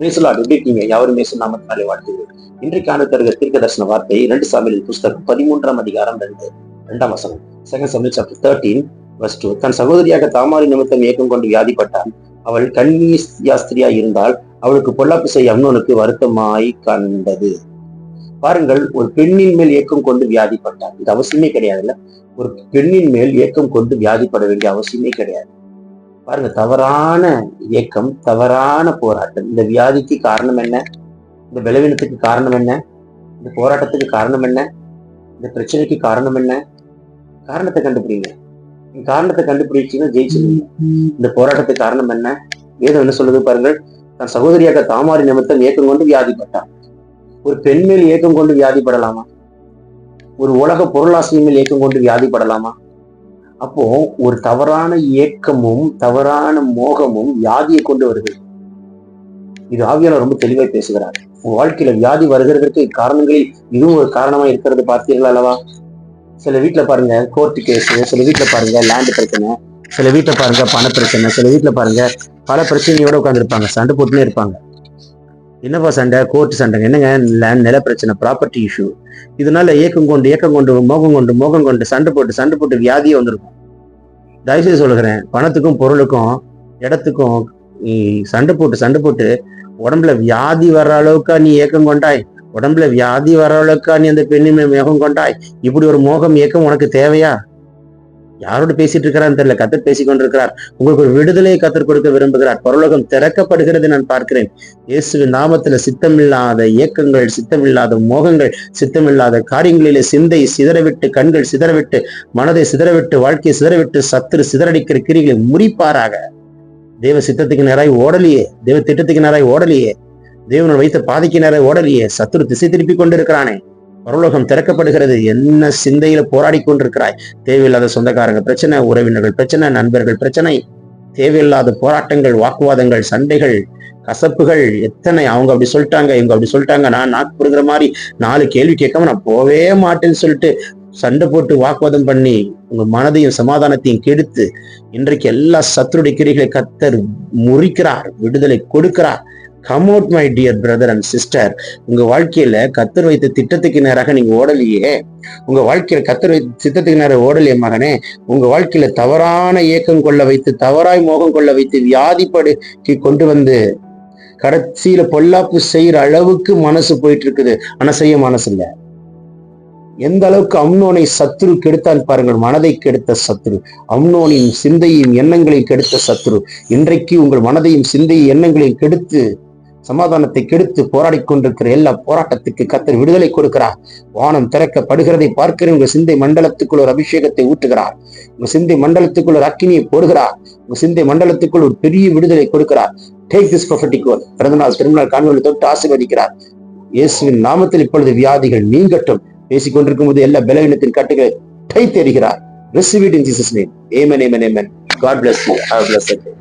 எப்படி இருக்கீங்க? யாவரும் இயேசு நாமத்தினாலே வாழ்த்துகிறேன். இன்றைக்கான தருக தீர்க்க தரிசன வார்த்தை 2 சாமுவேல் புஸ்தகம் 13ஆம் அதிகாரம் 2ஆம் வசனம். 2 Samuel chapter 13 verse 2. தன் சகோதரியாக தாமாரி நிமித்தம் ஏக்கம் கொண்டு வியாதிப்பட்டான். அவள் கன்னியாஸ்திரியா இருந்தால் அவளுக்கு பொல்லாப்பு செய்ய அம்னோனுக்கு வருத்தமாய் கண்டது. பாருங்கள், ஒரு பெண்ணின் மேல் ஏக்கம் கொண்டு வியாதிப்பட்டான். இது அவசியமே கிடையாதுல்ல. ஒரு பெண்ணின் மேல் ஏக்கம் கொண்டு வியாதிப்பட வேண்டிய அவசியமே கிடையாது. பாருங்க, தவறான ஏக்கம், தவறான போராட்டம். இந்த வியாதிக்கு காரணம் என்ன? இந்த பலவீனத்துக்கு காரணம் என்ன? இந்த போராட்டத்துக்கு காரணம் என்ன? இந்த பிரச்சனைக்கு காரணம் என்ன? காரணத்தை கண்டுபிடிங்க. காரணத்தை கண்டுபிடிச்சீங்கன்னா ஜெயிச்சிருங்க. இந்த போராட்டத்துக்கு காரணம் என்ன? வேதம் என்ன சொல்லுது பாருங்கள். தன் சகோதரியாக தாமாரி நிமித்தம் ஏக்கம் கொண்டு வியாதிப்பட்டான். ஒரு பெண் மேல் ஏக்கம் கொண்டு வியாதிப்படலாமா? ஒரு உலக பொருளாசை மேல் ஏக்கம் கொண்டு வியாதிப்படலாமா? அப்போ ஒரு தவறான ஏக்கமும் தவறான மோகமும் வியாதியை கொண்டு வருது. இது ஆவியானவர் ரொம்ப தெளிவாய் பேசுகிறார். உங்க வாழ்க்கையில வியாதி வருகிறதுக்கு காரணங்களில் இதுவும் ஒரு காரணமா இருக்கிறது பார்த்தீர்களா அல்லவா? சில வீட்டுல பாருங்க கோர்ட்டு கேஸ், சில வீட்டுல பாருங்க லேண்ட் பிரச்சனை, சில வீட்டுல பாருங்க பண பிரச்சனை, சில வீட்டுல பாருங்க பல பிரச்சனையோட உட்காந்துருப்பாங்க, சண்டை போட்டுனே இருப்பாங்க. என்னப்பா சண்டை? கோர்ட்டு சண்டை. என்னங்க? லேண்ட் நில பிரச்சனை, ப்ராப்பர்ட்டி இஷ்யூ. இதனால ஏக்கம் கொண்டு மோகம் கொண்டு சண்டை போட்டு வியாதியே வந்திருக்கும். தயவுசெய்து சொல்லுகிறேன், பணத்துக்கும் பொருளுக்கும் இடத்துக்கும் நீ சண்டை போட்டு உடம்புல வியாதி வர்ற அளவுக்கா நீ ஏக்கம் கொண்டாய்? உடம்புல வியாதி வர அளவுக்கா நீ அந்த பெண்ணின் மோகம் கொண்டாய்? இப்படி ஒரு மோகம் ஏக்கம் உனக்கு தேவையா? யாரோட பேசிட்டு இருக்கிறான்னு தெரியல. கத்தர் பேசிக் கொண்டிருக்கிறார். உங்களுக்கு ஒரு விடுதலையை கத்தர் கொடுக்க விரும்புகிறார். பரலோகம் திறக்கப்படுகிறது நான் பார்க்கிறேன். இயேசுவின் நாமத்துல சித்தமில்லாத ஏக்கங்கள், சித்தமில்லாத மோகங்கள், சித்தமில்லாத காரியங்களிலே சிந்தை சிதறவிட்டு, கண்கள் சிதறவிட்டு, மனதை சிதறவிட்டு, வாழ்க்கையை சிதறவிட்டு, சத்துரு சிதறடிக்கிற கிரிகளை முறிப்பாராக. தேவ சித்தத்துக்கு நேராய் ஓடலையே, தேவ திட்டத்துக்கு நேராய் ஓடலையே, தேவனை வைத்த பாதைக்கு நேராய் ஓடலையே, சத்துரு திசை திருப்பி கொண்டிருக்கிறானே. பரலோகம் திறக்கப்படுகிறது. என்ன சிந்தையில போராடி கொண்டிருக்கிறாய்? தேவையில்லாத சொந்தக்காரங்க பிரச்சனை, உறவினர்கள் பிரச்சனை, நண்பர்கள் பிரச்சனை, தேவையில்லாத போராட்டங்கள், வாக்குவாதங்கள், சண்டைகள், கசப்புகள் எத்தனை. அவங்க அப்படி சொல்லிட்டாங்க, இவங்க அப்படி சொல்லிட்டாங்க, நான் நாக்கு புடுங்குற மாதிரி 4 கேள்வி கேட்காம நான் போவே மாட்டேன்னு சொல்லிட்டு சண்டை போட்டு வாக்குவாதம் பண்ணி உங்க மனதையும் சமாதானத்தையும் கெடுத்து இன்றைக்கு எல்லா சத்துருடைய கிரிகளை கத்தர் முறிக்கிறார், விடுதலை கொடுக்கிறார். Come out my dear brother and sister. உங்க வாழ்க்கையில கத்தர் வைத்த திட்டத்துக்கு நேராக நீங்க ஓடலையே. உங்க வாழ்க்கையில கத்தர் வைத்த திட்டத்துக்கு நேரம் ஓடலையே மகனே. உங்க வாழ்க்கையில தவறான ஏக்கம் கொள்ள வைத்து, தவறாய் மோகம் கொள்ள வைத்து, வியாதிப்படுத்தி கொண்டு வந்து கடைசியில பொல்லாப்பு செய்யற அளவுக்கு மனசு போயிட்டு இருக்குது. ஆனா செய்ய மனசு இல்ல. எந்த அளவுக்கு அம்னோனை சத்துரு கெடுத்தான் பாருங்கள். மனதை கெடுத்த சத்துரு, அம்னோனின் சிந்தையும் எண்ணங்களையும் கெடுத்த சத்துரு இன்றைக்கு உங்கள் மனதையும் சிந்தையும் எண்ணங்களையும் கெடுத்து, சமாதானத்தை கெடுத்து போராடி கொண்டிருக்கிற எல்லா போராட்டத்துக்கு கத்தர் விடுதலை கொடுக்கிறார். வானம் திறக்கப்படுகிறதை பார்க்கிறேன். உங்க சிந்தை மண்டலத்துக்குள் ஒரு அபிஷேகத்தை ஊற்றுகிறார். உங்க சிந்தை மண்டலத்துக்குள் ஒரு அக்கினியை போடுகிறார். உங்க சிந்தை மண்டலத்துக்குள் ஒரு பெரிய விடுதலை கொடுக்கிறார். Take this prophetic word. பிறந்தநாள் திருநாள் காண்களை தொட்டு ஆசீர்வதிக்கிறார். இயேசுவின் நாமத்தில் இப்பொழுது வியாதிகள் நீங்கட்டும். பேசிக் கொண்டிருக்கும் போது எல்லா பலவீனத்தின் கட்டுகளை தைத்தெறிகிறார். Receive it in Jesus' name. Amen, amen, amen. God bless you. Have a blessed day.